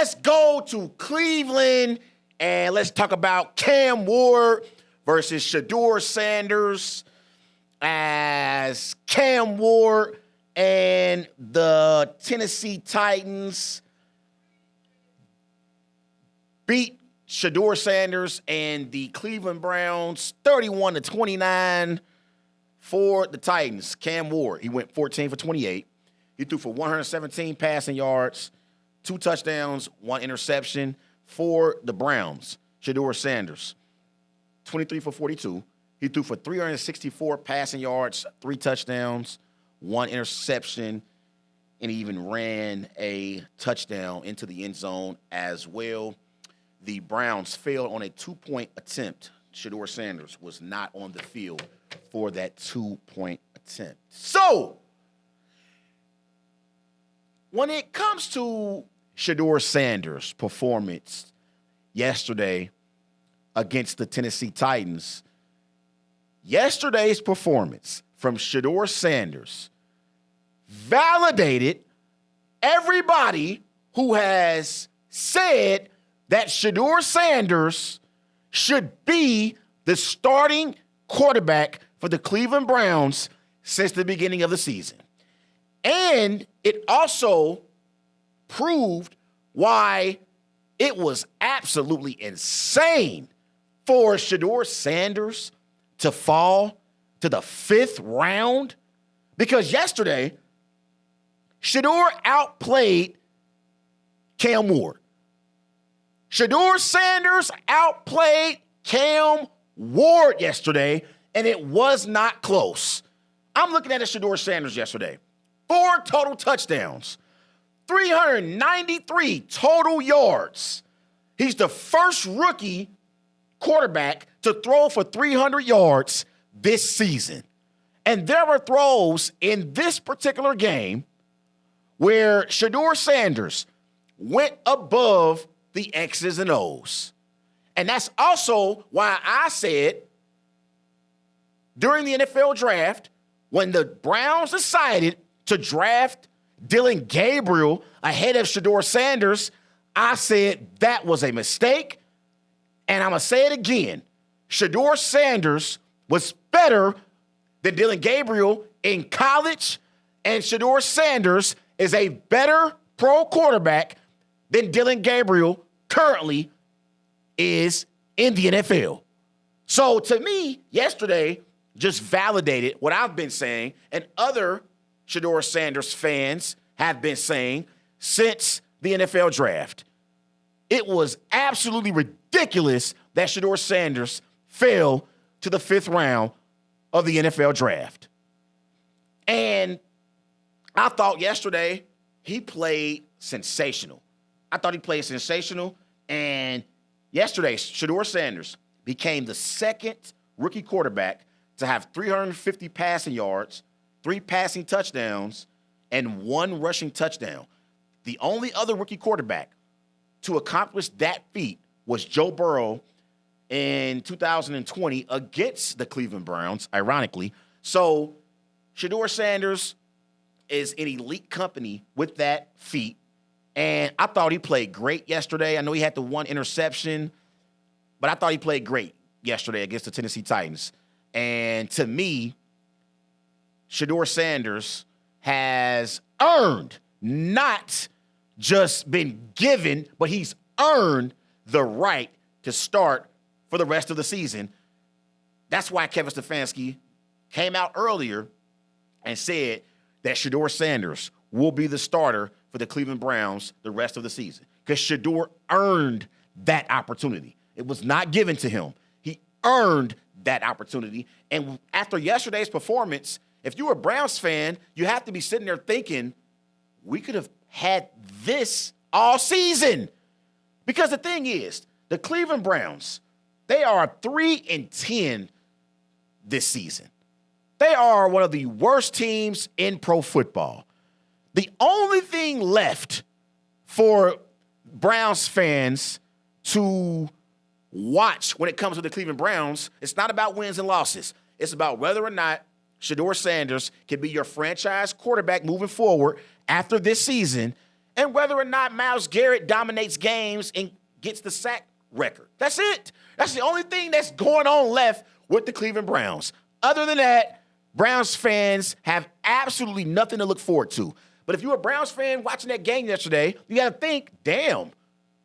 let's go to Cleveland and let's talk about Cam Ward versus Shedeur Sanders, as Cam Ward and the Tennessee Titans beat Shedeur Sanders and the Cleveland Browns 31-29 for the Titans. Cam Ward, he went 14 for 28. He threw for 117 passing yards, 2 touchdowns, 1 interception for the Browns. Shedeur Sanders, 23 for 42. He threw for 364 passing yards, 3 touchdowns, 1 interception, and he even ran a touchdown into the end zone as well. The Browns failed on a 2-point attempt. Shedeur Sanders was not on the field for that 2-point attempt. So, when it comes to Shedeur Sanders' performance yesterday against the Tennessee Titans, yesterday's performance from Shedeur Sanders validated everybody who has said that Shedeur Sanders should be the starting quarterback for the Cleveland Browns since the beginning of the season. And it also proved why it was absolutely insane for Shedeur Sanders to fall to the 5th round, because yesterday, Shedeur outplayed Cam Ward. Shedeur Sanders outplayed Cam Ward yesterday, and it was not close. I'm looking at Shedeur Sanders yesterday. 4 total touchdowns, 393 total yards. He's the first rookie quarterback to throw for 300 yards this season. And there were throws in this particular game where Shedeur Sanders went above the X's and O's. And that's also why I said during the NFL draft, when the Browns decided to draft Dillon Gabriel ahead of Shedeur Sanders, I said that was a mistake. And I'm going to say it again. Shedeur Sanders was better than Dillon Gabriel in college, and Shedeur Sanders is a better pro quarterback than Dillon Gabriel currently is in the NFL. So to me, yesterday just validated what I've been saying and other Shedeur Sanders fans have been saying since the NFL draft. It was absolutely ridiculous that Shedeur Sanders fell to the 5th round of the NFL draft. And I thought yesterday he played sensational. And yesterday, Shedeur Sanders became the second rookie quarterback to have 350 passing yards, 3 passing touchdowns, and 1 rushing touchdown. The only other rookie quarterback to accomplish that feat was Joe Burrow in 2020 against the Cleveland Browns, ironically. So Shedeur Sanders is in elite company with that feat. And I thought he played great yesterday. I know he had the 1 interception, but I thought he played great yesterday against the Tennessee Titans. And to me, Shedeur Sanders has earned, not just been given, but he's earned the right to start for the rest of the season. That's why Kevin Stefanski came out earlier and said that Shedeur Sanders will be the starter for the Cleveland Browns the rest of the season, because Shedeur earned that opportunity. It was not given to him. He earned that opportunity. And after yesterday's performance, if you're a Browns fan, you have to be sitting there thinking, we could have had this all season. Because the thing is, the Cleveland Browns, they are 3-10 this season. They are one of the worst teams in pro football. The only thing left for Browns fans to watch when it comes to the Cleveland Browns, it's not about wins and losses. It's about whether or not Shedeur Sanders can be your franchise quarterback moving forward after this season, and whether or not Myles Garrett dominates games and gets the sack record. That's it. That's the only thing that's going on left with the Cleveland Browns. Other than that, Browns fans have absolutely nothing to look forward to. But if you're a Browns fan watching that game yesterday, you got to think, damn,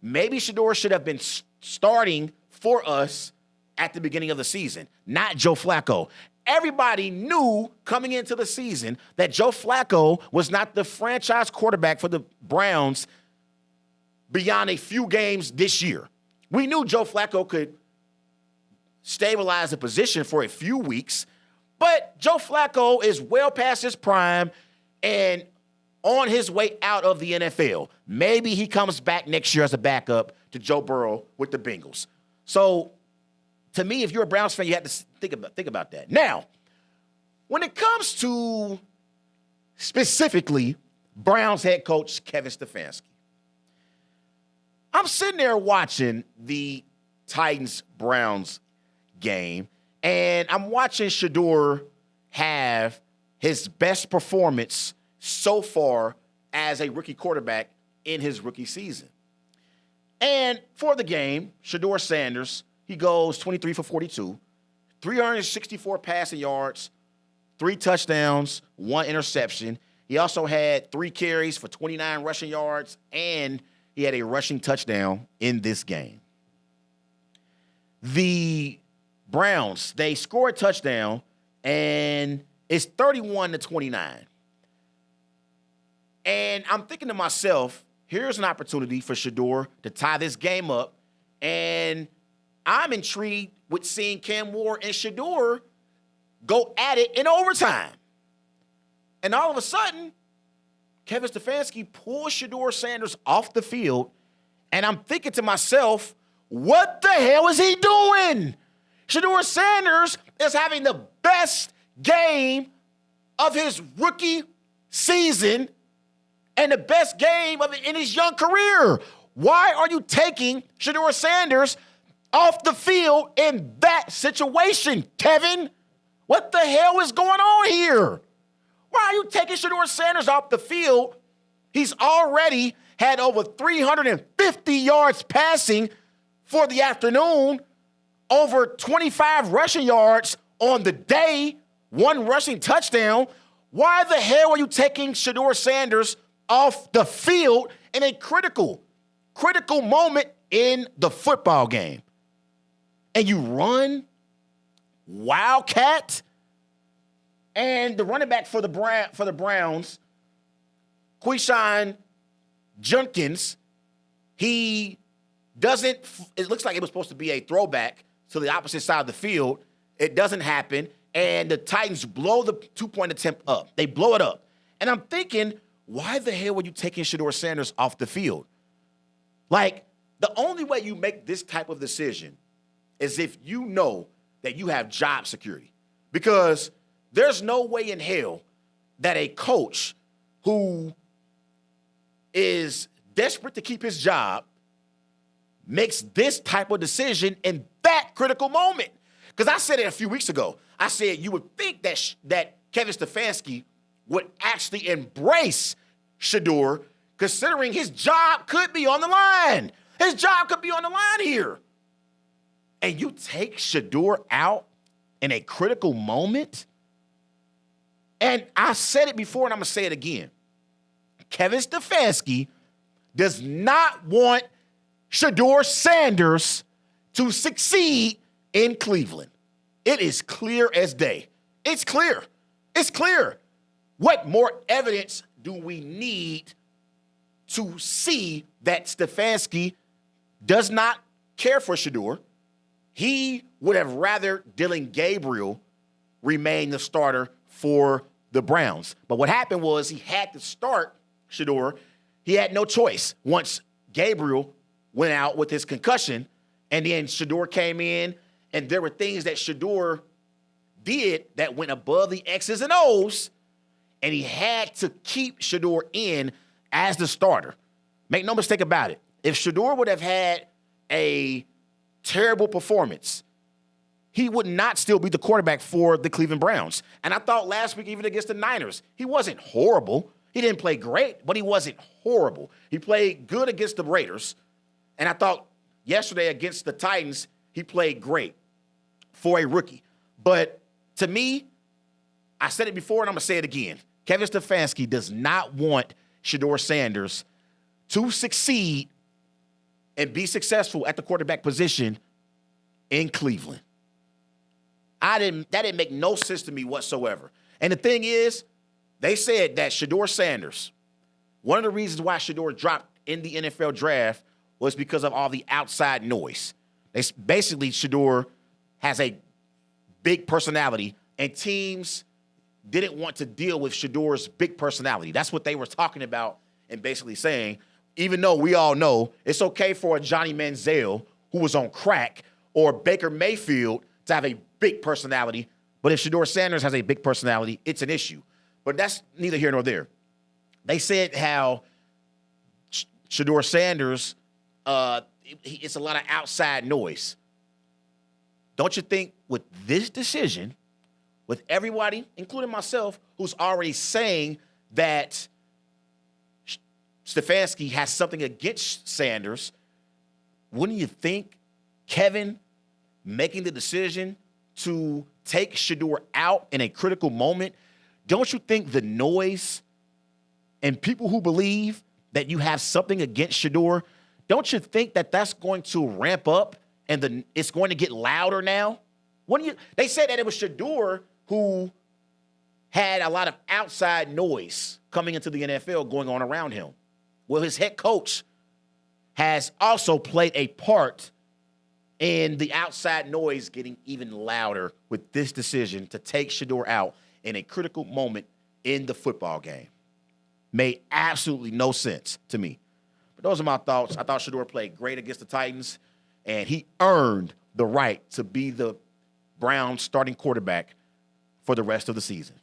maybe Shedeur should have been starting for us at the beginning of the season, not Joe Flacco. Everybody knew coming into the season that Joe Flacco was not the franchise quarterback for the Browns beyond a few games this year. We knew Joe Flacco could stabilize the position for a few weeks, but Joe Flacco is well past his prime and on his way out of the NFL. Maybe he comes back next year as a backup to Joe Burrow with the Bengals. So, to me, if you're a Browns fan, you have to think about that. Now, when it comes to specifically Browns head coach Kevin Stefanski, I'm sitting there watching the Titans-Browns game, and I'm watching Shedeur have his best performance so far as a rookie quarterback in his rookie season. And for the game, Shedeur Sanders, he goes 23 for 42, 364 passing yards, 3 touchdowns, 1 interception. He also had 3 carries for 29 rushing yards, and he had a rushing touchdown in this game. The Browns, they score a touchdown, and it's 31-29. And I'm thinking to myself, here's an opportunity for Shedeur to tie this game up, and I'm intrigued with seeing Cam Ward and Shedeur go at it in overtime. And all of a sudden, Kevin Stefanski pulls Shedeur Sanders off the field, and I'm thinking to myself, what the hell is he doing? Shedeur Sanders is having the best game of his rookie season and the best game in his young career. Why are you taking Shedeur Sanders off the field in that situation, Kevin? What the hell is going on here? Why are you taking Shedeur Sanders off the field? He's already had over 350 yards passing for the afternoon, over 25 rushing yards on the day, 1 rushing touchdown. Why the hell are you taking Shedeur Sanders off the field in a critical moment in the football game? And you run Wildcat, and the running back for the Browns, Quishon Judkins, it looks like it was supposed to be a throwback to the opposite side of the field. It doesn't happen, and the Titans blow the 2-point attempt up. They blow it up. And I'm thinking, why the hell were you taking Shedeur Sanders off the field? Like, the only way you make this type of decision is if you know that you have job security. Because there's no way in hell that a coach who is desperate to keep his job makes this type of decision in that critical moment. Because I said it a few weeks ago. I said you would think that Kevin Stefanski would actually embrace Shedeur, considering his job could be on the line. His job could be on the line here. And you take Shedeur out in a critical moment? And I said it before, and I'm going to say it again. Kevin Stefanski does not want Shedeur Sanders to succeed in Cleveland. It is clear as day. It's clear. It's clear. What more evidence do we need to see that Stefanski does not care for Shedeur? He would have rather Dylan Gabriel remain the starter for the Browns. But what happened was he had to start Shedeur. He had no choice once Gabriel went out with his concussion, and then Shedeur came in, and there were things that Shedeur did that went above the X's and O's, and he had to keep Shedeur in as the starter. Make no mistake about it. If Shedeur would have had a terrible performance, he would not still be the quarterback for the Cleveland Browns. And I thought last week, even against the Niners, he wasn't horrible. He didn't play great, but he wasn't horrible. He played good against the Raiders, and I thought yesterday against the Titans, he played great for a rookie. But to me, I said it before, and I'm going to say it again. Kevin Stefanski does not want Shedeur Sanders to succeed and be successful at the quarterback position in Cleveland. That didn't make no sense to me whatsoever. And the thing is, they said that Shedeur Sanders, one of the reasons why Shedeur dropped in the NFL draft was because of all the outside noise. Basically, Shedeur has a big personality, and teams didn't want to deal with Shedeur's big personality. That's what they were talking about and basically saying, even though we all know it's okay for a Johnny Manziel who was on crack or Baker Mayfield to have a big personality, but if Shedeur Sanders has a big personality, it's an issue. But that's neither here nor there. They said how Shedeur Sanders, it's a lot of outside noise. Don't you think with this decision, with everybody, including myself, who's already saying that Stefanski has something against Sanders, wouldn't you think Kevin making the decision to take Shedeur out in a critical moment, don't you think the noise and people who believe that you have something against Shedeur, don't you think that that's going to ramp up and it's going to get louder now? They said that it was Shedeur who had a lot of outside noise coming into the NFL going on around him. Well, his head coach has also played a part in the outside noise getting even louder with this decision to take Shedeur out in a critical moment in the football game. Made absolutely no sense to me. But those are my thoughts. I thought Shedeur played great against the Titans, and he earned the right to be the Browns starting quarterback for the rest of the season.